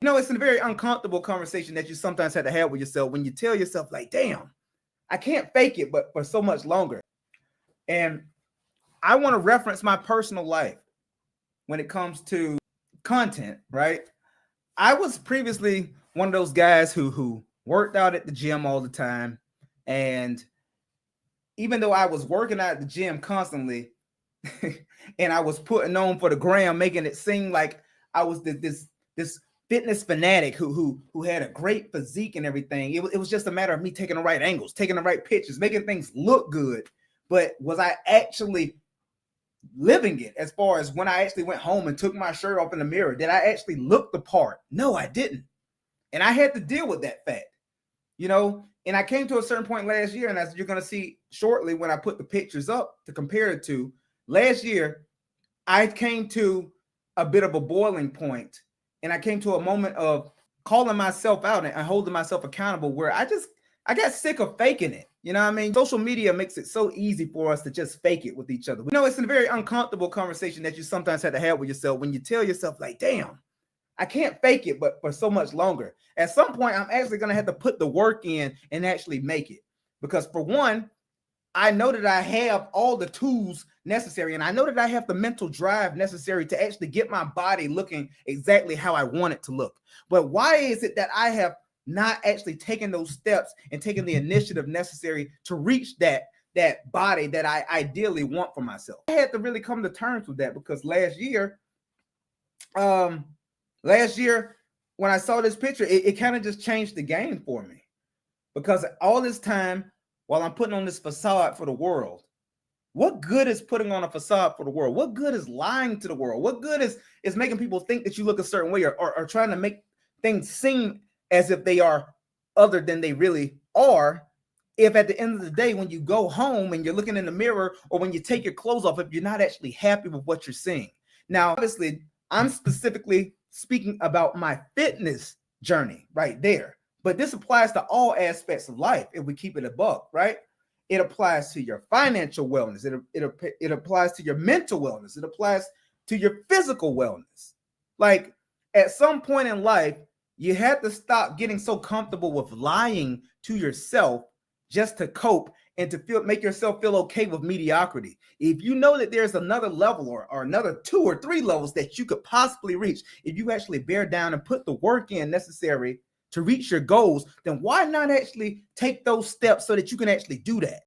It's a very uncomfortable conversation that you sometimes have to have with yourself when you tell yourself, like, damn, I can't fake it, but for so much longer. And I want to reference my personal life when it comes to content, right? I was previously one of those guys who worked out at the gym all the time. And even though I was working out at the gym constantly and I was putting on for the gram, making it seem like I was this fitness fanatic who had a great physique and everything. It was just a matter of me taking the right angles, taking the right pictures, making things look good. But was I actually living it? As far as when I actually went home and took my shirt off in the mirror, did I actually look the part? No, I didn't. And I had to deal with that fact, and I came to a certain point last year, and as you're going to see shortly when I put the pictures up to compare it to last year, I came to a bit of a boiling point, and I came to a moment of calling myself out and holding myself accountable where I got sick of faking it. You know what I mean? Social media makes it so easy for us to just fake it with each other. It's a very uncomfortable conversation that you sometimes have to have with yourself when you tell yourself, like, damn, I can't fake it, but for so much longer. At some point, I'm actually going to have to put the work in and actually make it. Because for one, I know that I have all the tools necessary, and I know that I have the mental drive necessary to actually get my body looking exactly how I want it to look. But why is it that I have not actually taken those steps and taken the initiative necessary to reach that body that I ideally want for myself? I had to really come to terms with that, because last year when I saw this picture, it kind of just changed the game for me. Because all this time, while I'm putting on this facade for the world, what good is putting on a facade for the world? What good is lying to the world? What good is making people think that you look a certain way, or trying to make things seem as if they are other than they really are, if at the end of the day, when you go home and you're looking in the mirror, or when you take your clothes off, if you're not actually happy with what you're seeing? Now, obviously, I'm specifically speaking about my fitness journey right there. But this applies to all aspects of life if we keep it a buck, right? It applies to your financial wellness. It applies to your mental wellness. It applies to your physical wellness. Like, at some point in life, you have to stop getting so comfortable with lying to yourself just to cope and to make yourself feel okay with mediocrity. If you know that there's another level or another 2 or 3 levels that you could possibly reach, if you actually bear down and put the work in necessary to reach your goals, then why not actually take those steps so that you can actually do that?